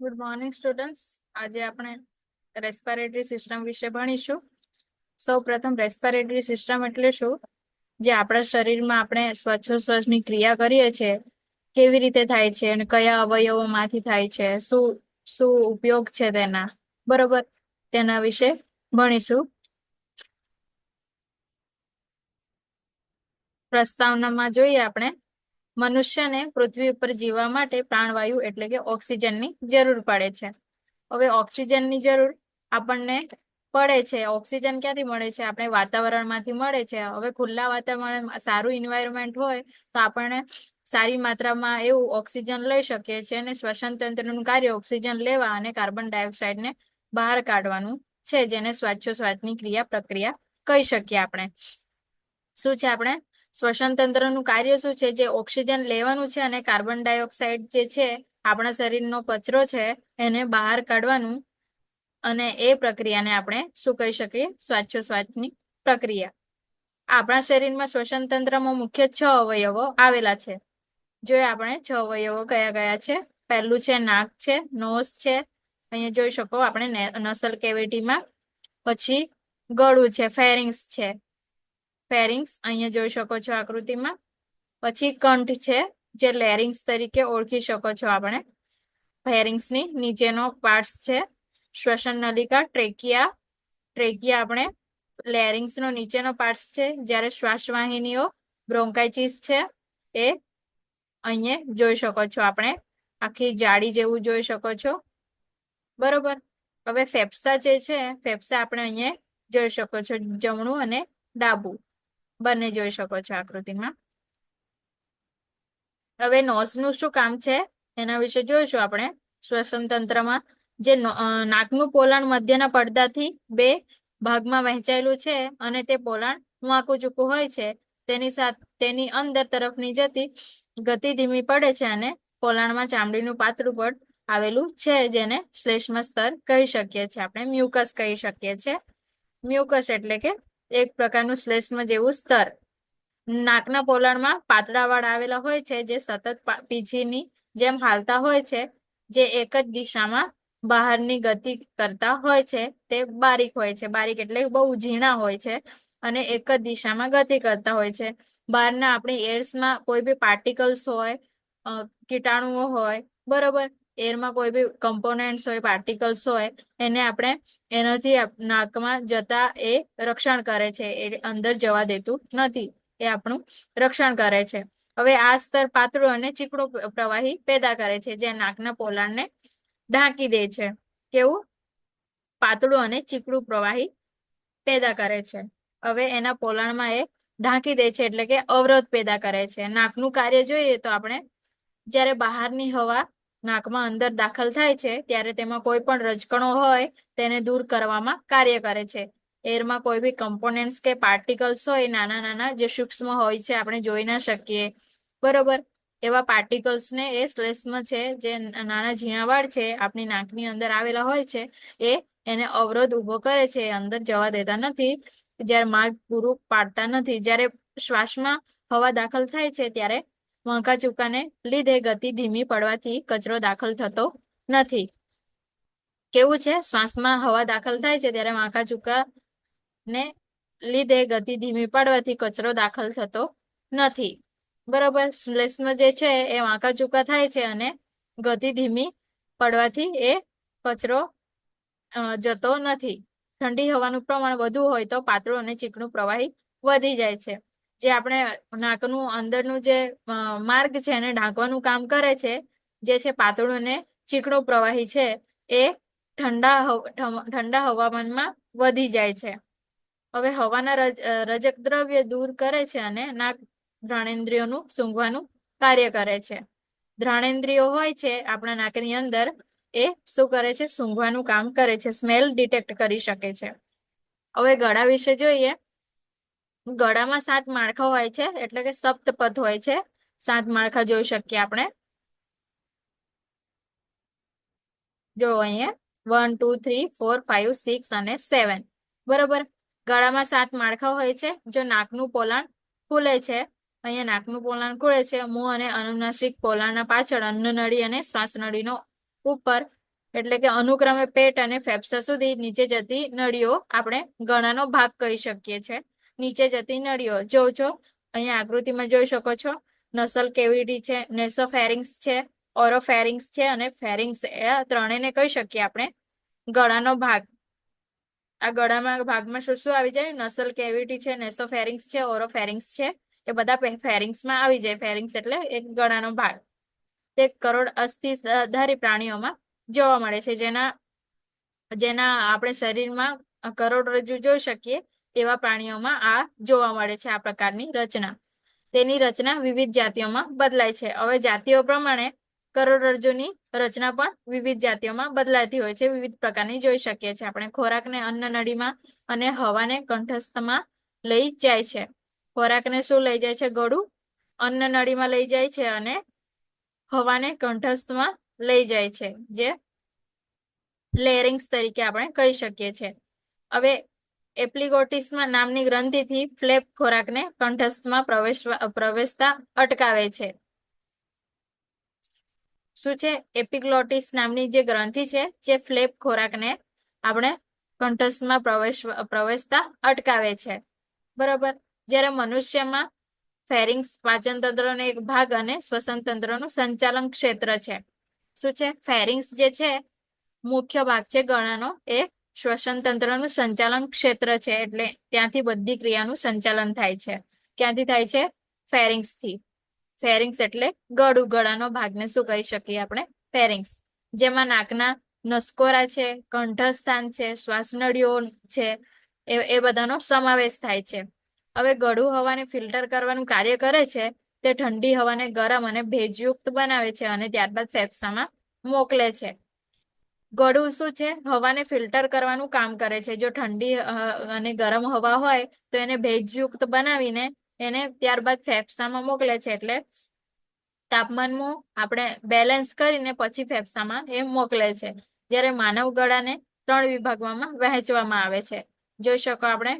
Good morning students. આજે આપણે respiratory system વિશે ભણીશું. સૌ પ્રથમ રેસ્પિરેટરી સિસ્ટમ એટલે શું? જે આપણા શરીરમાં આપણે શ્વાસોશ્વાસની ક્રિયા કરીએ છીએ કેવી રીતે થાય છે અને કયા અવયવોમાંથી થાય છે, શું શું ઉપયોગ છે તેના, બરોબર, તેના વિશે ભણીશું. પ્રસ્તાવનામાં જોઈએ આપણે, મનુષ્યને પૃથ્વી ઉપર જીવવા માટે પ્રાણવાયુ એટલે કે ઓક્સિજનની જરૂર પડે છે. હવે ઓક્સિજનની જરૂર આપણને પડે છે. ઓક્સિજન ક્યાંથી મળે છે? આપણે વાતાવરણમાંથી મળે છે. હવે ખુલ્લા વાતાવરણમાં સારું એન્વાયરમેન્ટ હોય તો આપણને સારી માત્રામાં એવું ઓક્સિજન લઈ શકીએ છીએ અને શ્વસન તંત્રનું કાર્ય ઓક્સિજન લેવા અને કાર્બન ડાયોક્સાઇડને બહાર કાઢવાનું છે, જેને શ્વાસોશ્વાસની ક્રિયા પ્રક્રિયા કહી શકીએ આપણે. શું છે આપણે શ્વસન તંત્રનું કાર્ય શું છે? જે ઓક્સિજન લેવાનું છે અને કાર્બન ડાયોક્સાઇડ જે છે આપણા શરીરનો કચરો છે એને બહાર કાઢવાનું, અને એ પ્રક્રિયાને આપણે શું કહી શકીએ? શ્વાસોશ્વાસની પ્રક્રિયા. આપણા શરીરમાં શ્વસન તંત્રમાં મુખ્ય 6 અવયવો આવેલા છે. જો આપણે 6 અવયવો કયા કયા છે? પહેલું છે નાક છે, નોઝ છે, અહીંયા જોઈ શકો આપણે નસલ કેવિટીમાં. પછી ગળું છે, ફેરિંગ્સ છે, ફેરિંગ્સ અહીંયા જોઈ શકો છો આકૃતિમાં. પછી કંઠ છે, જે લેરિંગ્સ તરીકે ઓળખી શકો છો આપણે. ફેરિંગ્સની નીચેનો પાર્ટ્સ છે શ્વસન નલિકા, ટ્રેકિયા. ટ્રેકિયા આપણે લેરિંગ્સનો નીચેનો પાર્ટ્સ છે. જ્યારે શ્વાસવાહિનીઓ બ્રોન્કાઇટિસ છે એ અહીંયા જોઈ શકો છો આપણે, આખી જાડી જેવું જોઈ શકો છો, બરોબર. હવે ફેફસા જે છે, ફેફસા આપણે અહીંયા જોઈ શકો છો, જમણું અને ડાબું બંને જોઈ શકો છો આકૃતિમાં. હવે નોઝનું શું કામ છે એના વિશે જોઈશું આપણે. શ્વસન તંત્રમાં જે નાકનું પોલાણ મધ્યના પડદાથી 2 ભાગમાં વહેંચાયેલું છે અને તે પોલાણ વાંકું ચૂકું હોય છે. તેની અંદર તરફની જતી ગતિ ધીમી પડે છે અને પોલાણમાં ચામડીનું પાતળું પડ આવેલું છે, જેને શ્લેષ્મ સ્તર કહી શકીએ છીએ આપણે, મ્યુકસ કહી શકીએ છીએ. મ્યુકસ એટલે કે એક પ્રકારનું શ્લેષ્મ જેવું સ્તર. નાકના પોલાણમાં પાતળા વાળ આવેલા હોય છે, જે સતત પીંછીની જેમ હાલતા હોય છે, જે એક જ દિશામાં બહારની ગતિ કરતા હોય છે. તે બારીક હોય છે. બારીક એટલે બહુ ઝીણા હોય છે અને એક જ દિશામાં ગતિ કરતા હોય છે. બહારના આપણી એર્સમાં કોઈ બી પાર્ટિકલ્સ હોય, કીટાણુઓ હોય, બરોબર, એરમાં કોઈ બી કમ્પોનેન્ટ્સ હોય, પાર્ટિકલ્સ હોય, એને આપણે એનાથી નાકમાં જતા એ રક્ષણ કરે છે. એ અંદર જવા દેતું નથી, એ આપણું રક્ષણ કરે છે. હવે આ સ્તર પાતળું અને ચીકણું પ્રવાહી પેદા કરે છે, જે નાકના પોલાણને ઢાંકી દે છે. કેવું? પાતળું અને ચીકણું પ્રવાહી પેદા કરે છે. હવે એના પોલાણમાં એ ઢાંકી દે છે એટલે કે અવરોધ પેદા કરે છે. નાકનું કાર્ય જોઈએ તો આપણે જ્યારે બહારની હવા નાકમાં અંદર દાખલ થાય છે ત્યારે તેમાં કોઈ પણ રજકણો હોય તેને દૂર કરવામાં કાર્ય કરે છે. એરમાં કોઈ બી કમ્પોનેન્ટ્સ કે પાર્ટિકલ્સ હોય, નાના નાના જે સૂક્ષ્મ હોય છે, આપણે જોઈ ના શકીએ, બરોબર, એવા પાર્ટિકલ્સને એ શ્લેષ્મ છે, જે નાના ઝીણા વાળ છે આપણી નાકની અંદર આવેલા હોય છે, એને અવરોધ ઉભો કરે છે, અંદર જવા દેતા નથી, જ્યારે માર્ગ પૂરું પાડતા નથી. જ્યારે શ્વાસમાં હવા દાખલ થાય છે ત્યારે વાંકા ચૂકાને લીધે ગતિ ધીમી પડવાથી કચરો દાખલ થતો નથી. કેવું છે? શ્વાસમાં હવા દાખલ થાય છે ત્યારે વાંકા ચૂકા ને લીધે ગતિ ધીમી પડવાથી કચરો દાખલ થતો નથી, બરોબર. શ્લેષ્મ જે છે એ વાંકા ચૂકા થાય છે અને ગતિ ધીમી પડવાથી એ કચરો જતો નથી. ઠંડી હવાનું પ્રમાણ વધુ હોય તો પાતળું અને ચીકણું પ્રવાહી વધી જાય છે. જે આપણે નાકનું અંદરનું જે માર્ગ છે એને ઢાંકવાનું કામ કરે છે, જે છે પાતળું અને ચીકણું પ્રવાહી છે, એ ઠંડા હવામાનમાં વધી જાય છે. હવે હવાના રજક દ્રવ્ય દૂર કરે છે અને નાક ઘ્રાણેન્દ્રિયોનું સૂંઘવાનું કાર્ય કરે છે. ઘ્રાણેન્દ્રિયો હોય છે આપણા નાકની અંદર, એ શું કરે છે? સૂંઘવાનું કામ કરે છે, સ્મેલ ડિટેક્ટ કરી શકે છે. હવે ગળા વિશે જોઈએ. ગળામાં 7 માળખા હોય છે, એટલે કે સપ્તપથ હોય છે. 7 માળખા જોઈ શકીએ આપણે. જો અહીંયા 1 2 3 4 5 6 અને 7, બરોબર. ગળામાં 7 માળખા હોય છે. જો નાકનું પોલાણ ખુલે છે, અહીંયા નાકનું પોલાણ ખુલે છે, મોં અને અનુનાસિક પોલાણના પાછળ અન્નનળી અને શ્વાસનળીનો ઉપર એટલે કે અનુક્રમે પેટ અને ફેફસા સુધી નીચે જતી નળીઓ આપણે ગળાનો ભાગ કહી શકીએ છીએ. નીચે જતી નળીઓ જોઉં છો, અહીંયા આકૃતિમાં જોઈ શકો છો. નસલ કેવિટી છે, નેસોફેરિંગ્સ છે, ઓરોફેરિંગ્સ છે અને ફેરિંગ્સ, એ ત્રણેયને કહી શકીએ આપણે ગળાનો ભાગ. આ ગળામાં ભાગમાં શું શું આવી જાય? નસલ કેવિટી છે, નેસોફેરિંગ્સ છે, ઓરોફેરિંગ્સ છે, એ બધા ફેરિંગ્સમાં આવી જાય. ફેરિંગ્સ એટલે એક ગળાનો ભાગ. તે કરોડ અસ્થિધારી પ્રાણીઓમાં જોવા મળે છે, જેના જેના આપણે શરીરમાં કરોડરજ્જુ જોઈ શકીએ એવા પ્રાણીઓમાં આ જોવા મળે છે, આ પ્રકારની રચના. તેની રચના વિવિધ જાતિઓમાં બદલાય છે. હવે જાતિઓ પ્રમાણે કરોડરજ્જુની રચના પણ વિવિધ જાતિઓમાં બદલાતી હોય છે, વિવિધ પ્રકારની જોઈ શકીએ છીએ આપણે. ખોરાકને અન્ન નળીમાં અને હવાને કંઠસ્થમાં લઈ જાય છે. ખોરાકને શું લઈ જાય છે? ગળું અન્ન નળીમાં લઈ જાય છે અને હવાને કંઠસ્થમાં લઈ જાય છે, જે લેરિંગ્સ તરીકે આપણે કહી શકીએ છીએ. હવે એપિગ્લોટિસમાં નામની ગ્રંથિથી ફ્લેપ ખોરાકને કંઠસ્થમાં પ્રવેશતા અટકાવે છે. શું છે? એપિગ્લોટિસ નામની જે ગ્રંથિ છે, જે ફ્લેપ ખોરાકને આપણે કંઠસ્થમાં પ્રવેશતા અટકાવે છે. બરોબર. જ્યારે મનુષ્યમાં ફેરિંગ્સ પાચન તંત્રનો એક ભાગ અને શ્વસન તંત્રનું સંચાલન ક્ષેત્ર છે. શું છે? ફેરિંગ્સ જે છે મુખ્ય ભાગ છે ગળાનો, એ શ્વસન તંત્રનું સંચાલન ક્ષેત્ર છે. એટલે ત્યાંથી બધી ક્રિયાનું સંચાલન થાય છે. ક્યાંથી થાય છે? ફેરિંગ્સ થી. ફેરિંગ્સ એટલે ગળું, ગળાનો ભાગને શું કહી શકીએ આપણે? ફેરિંગ્સ. જેમાં નાકના નસકોરા છે, કંઠસ્થાન છે, શ્વાસનળીઓ છે, એ બધાનો સમાવેશ થાય છે. હવે ગળું હવાને ફિલ્ટર કરવાનું કાર્ય કરે છે. તે ઠંડી હવાને ગરમ અને ભેજયુક્ત બનાવે છે અને ત્યારબાદ ફેફસામાં મોકલે છે. ગળું શું છે? હવાને ફિલ્ટર કરવાનું કામ કરે છે. જો ઠંડી અને ગરમ હવા હોય તો એને ભેજયુક્ત બનાવીને એને ત્યારબાદ ફેફસામાં મોકલે છે. એટલે તાપમાનમાં આપણે બેલેન્સ કરીને પછી ફેફસામાં એ મોકલે છે. જ્યારે માનવ ગળાને 3 વિભાગમાં વહેંચવામાં આવે છે. જોઈ શકો આપણે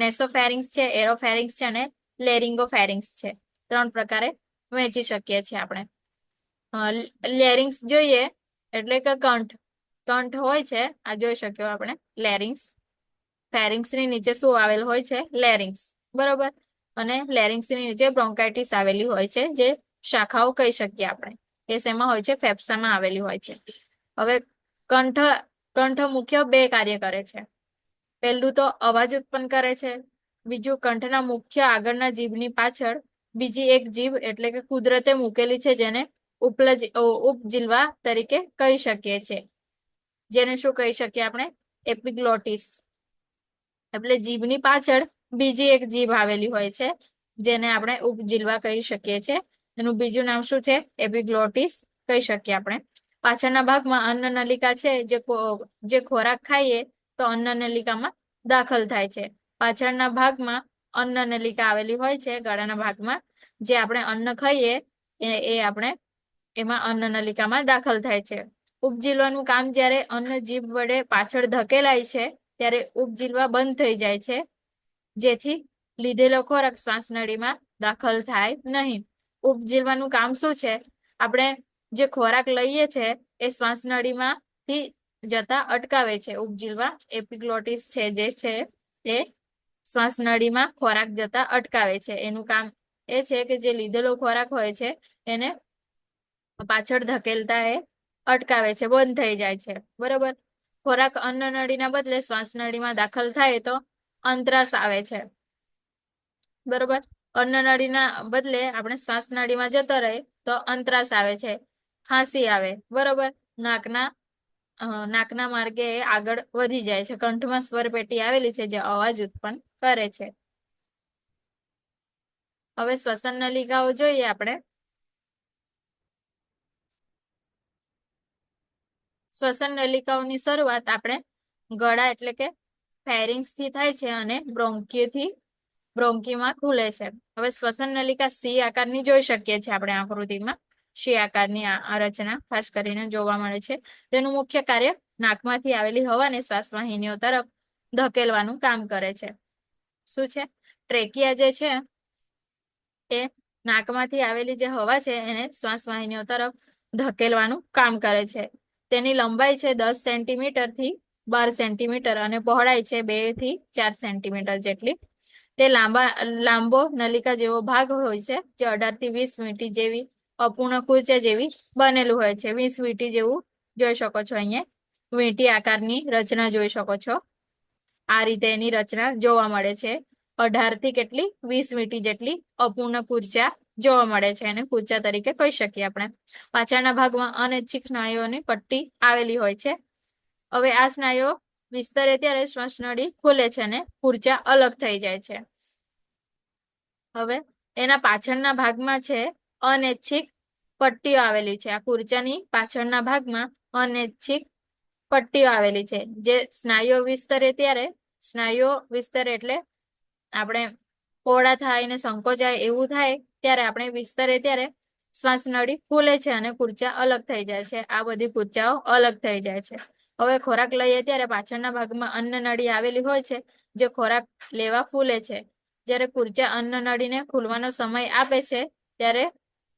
નેસોફેરિંગ્સ છે, એરોફેરિંગ્સ છે અને લેરિંગોફેરિંગ્સ છે. 3 પ્રકારે વહેંચી શકીએ છીએ આપણે. લેરિંગ્સ જોઈએ એટલે કે કંઠ હોય છે. આ જોઈ શક્યો આપણે લેરિંગ્સ. ફેરિંગ્સની નીચે શું આવેલ હોય છે? લેરિંગ્સ. બરોબર. અને લેરિંગ્સની નીચે બ્રોન્કાઇટિસ આવેલી હોય છે, જે શાખાઓ કહી શકીએ આપણે. એ શેમાં હોય છે? ફેફસામાં આવેલી હોય છે. હવે કંઠ મુખ્ય 2 કાર્ય કરે છે. પહેલું તો અવાજ ઉત્પન્ન કરે છે. બીજું, કંઠના મુખ્ય આગળના જીભની પાછળ બીજી એક જીભ એટલે કે કુદરતે મૂકેલી છે, જેને ઉપજીલ્વા તરીકે કહી શકીએ છીએ. જેને શું કહી શકીએ આપણે? એપિગ્લોટિસ. એટલે જીભની પાછળ બીજી એક જીભ આવેલી હોય છે, જેને આપણે ઉપજીલ્વા કહી શકીએ છીએ. એનું બીજું નામ શું છે? એપિગ્લોટિસ કહી શકીએ આપણે. પાછળના ભાગમાં અન્ન નલિકા છે, જે ખોરાક ખાઈએ તો અન્ન નલિકામાં દાખલ થાય છે. પાછળના ભાગમાં અન્ન નલિકા આવેલી હોય છે, ગળાના ભાગમાં. જે આપણે અન્ન ખાઈએ એ આપણે એમાં અન્ન નલિકામાં દાખલ થાય છે. ઉપજીલવાનું કામ જ્યારે અન્ન જીભ વડે પાછળ ધકેલાય છે ત્યારે ઉપજીલવા બંધ થઈ જાય છે, જેથી લીધેલો ખોરાક શ્વાસનળીમાં દાખલ થાય નહીં. ઉપજીલવાનું કામ શું છે? આપણે જે ખોરાક લઈએ છે એ શ્વાસનળીમાંથી જતા અટકાવે છે. ઉપજીલવા એપિગ્લોટિસ છે જે છે એ શ્વાસનળીમાં ખોરાક જતા અટકાવે છે. એનું કામ એ છે કે જે લીધેલો ખોરાક હોય છે એને પાછળ ધકેલતા એ અટકાવે છે, બંધ થઈ જાય છે. બરોબર. ખોરાક અન્ન નળીના બદલે શ્વાસનળીમાં દાખલ થાય તો અંતરાસ આવે છે. બરોબર. અન્ન નળીના બદલે આપણે શ્વાસનળીમાં જતો રહે તો અંતરાસ આવે છે, ખાંસી આવે. બરોબર. નાકના માર્ગે આગળ વધી જાય છે. કંઠમાં સ્વરપેટી આવેલી છે, જે અવાજ ઉત્પન્ન કરે છે. હવે શ્વસન નલિકાઓ જોઈએ આપણે. શ્વસન નલિકાઓની શરૂઆત આપણે ગળા એટલે કે ફેરિંગ્સ થી થાય છે અને બ્રોન્કીમાં ખુલે છે. હવે શ્વસન નલિકા સી આકારની જોઈ શકીએ છીએ આપણે આકૃતિમાં. સી આકારની આ રચના ખાસ કરીને જોવા મળે છે. તેનું મુખ્ય કાર્ય નાકમાંથી આવેલી હવાને શ્વાસવાહિનીઓ તરફ ધકેલવાનું કામ કરે છે. શું છે? ટ્રેકિયા જે છે એ નાકમાંથી આવેલી જે હવા છે એને શ્વાસવાહિનીઓ તરફ ધકેલવાનું કામ કરે છે. તેની લંબાઈ છે 10 સેન્ટીમીટર થી 12 સેન્ટીમીટર અને પહોળાઈ છે 2 થી 4 સેન્ટીમીટર જેટલી. તે લાંબો નલિકા જેવો ભાગ હોય છે જે 18 થી 20 વીંટી જેવી અપૂર્ણ કુર્ચા જેવી બનેલું હોય છે. 20 વીંટી જેવું જોઈ શકો છો. અહીંયા વીંટી આકારની રચના જોઈ શકો છો. આ રીતે એની રચના જોવા મળે છે. 18 થી કેટલી 20 વીંટી જેટલી અપૂર્ણ કુર્ચા જોવા મળે છે અને કુર્ચા તરીકે કહી શકીએ આપણે. પાછળના ભાગમાં અનૈચ્છિક સ્નાયુઓની પટ્ટી આવેલી હોય છે. હવે આ સ્નાયુઓ વિસ્તરે ત્યારે શ્વાસ નળી ખુલે છે અને કુર્ચા અલગ થઈ જાય છે. હવે એના પાછળના ભાગમાં છે અનૈચ્છિક પટ્ટીઓ આવેલી છે. આ કુર્ચાની પાછળના ભાગમાં અનૈચ્છિક પટ્ટીઓ આવેલી છે. જે સ્નાયુઓ વિસ્તરે એટલે આપણે પહોળા થાય ને સંકોચાય એવું થાય ત્યારે આપણે વિસ્તરે ત્યારે શ્વાસ નળી ખુલે છે અને કુર્ચા અલગ થઈ જાય છે. આ બધી કુર્ચાઓ અલગ થઈ જાય છે. હવે ખોરાક લઈએ ત્યારે પાછળના ભાગમાં અન્ન નળી આવેલી હોય છે જે ખોરાક લેવા ફૂલે છે. જ્યારે કુર્ચા અન્ન નળીને ખુલવાનો સમય આપે છે ત્યારે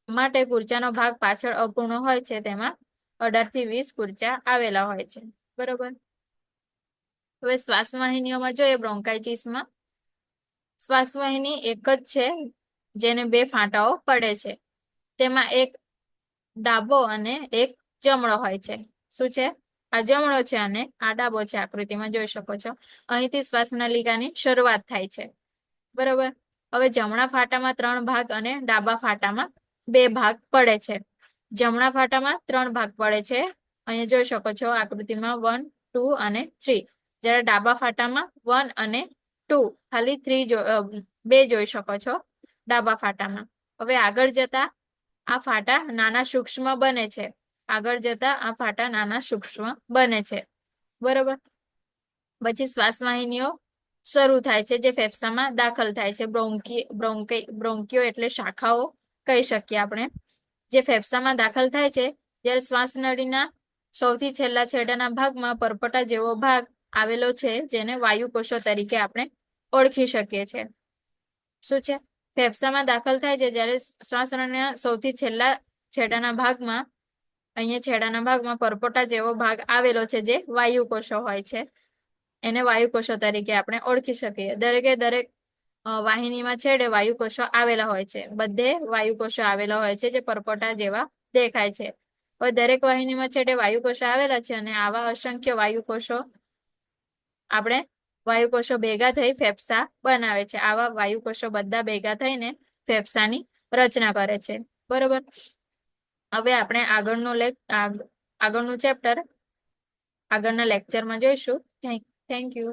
માટે કુર્ચાનો ભાગ પાછળ અપૂર્ણ હોય છે. તેમાં 18 થી 20 કુર્ચા આવેલા હોય છે. બરોબર. હવે શ્વાસવાહિનીઓમાં જોઈએ બ્રોન્કાઇટિસમાં શ્વાસવાહિની એક જ છે જેને 2 ફાંટાઓ પડે છે. તેમાં એક ડાબો અને એક જમણો હોય છે. શું છે? આ જમણો છે અને આ ડાબો છે. આકૃતિમાં જોઈ શકો છો. અહીંથી શ્વાસ નલિકાની શરૂઆત થાય છે. બરોબર. હવે જમણા ફાટામાં 3 ભાગ અને ડાબા ફાટામાં 2 ભાગ પડે છે. જમણા ફાટામાં 3 ભાગ પડે છે. અહીંયા જોઈ શકો છો આકૃતિમાં 1, 2 અને 3. જ્યારે ડાબા ફાટામાં 1 અને 2 ખાલી 2 જોઈ શકો છો ડાબા ફાટામાં. હવે આગળ જતા આ ફાટા નાના સૂક્ષ્મ બને છે. બરોબર. પછી શ્વાસવાહિનીઓ શરૂ થાય છે જે ફેફસામાં દાખલ થાય છે. બ્રોન્કિયો એટલે શાખાઓ કહી શકીએ આપણે. જે ફેફસામાં દાખલ થાય છે જ્યારે શ્વાસ નળીના સૌથી છેલ્લા છેડાના ભાગમાં પરપટા જેવો ભાગ આવેલો છે જેને વાયુકોષો તરીકે આપણે ઓળખી શકીએ છીએ. શું છે? ફેફસામાં દાખલ થાય છે જ્યારે શ્વાસ નળીના સૌથી છેડાના ભાગમાં પરપોટા જેવો ભાગ આવેલો છે જે વાયુકોષો હોય છે. એને વાયુકોષો તરીકે આપણે ઓળખી શકીએ. દરેક વાહિનીમાં છેડે વાયુકોષો આવેલા હોય છે. બધે વાયુકોષો આવેલા હોય છે જે પરપોટા જેવા દેખાય છે. હવે દરેક વાહિનીમાં છેડે વાયુકોષો આવેલા છે અને આવા અસંખ્ય વાયુકોષો ભેગા થઈ ફેફસા બનાવે છે. આવા વાયુકોષો બધા ભેગા થઈને ફેફસાની રચના કરે છે. બરોબર. હવે આપણે આગળનું ચેપ્ટર આગળના લેક્ચરમાં જોઈશું. Thank you.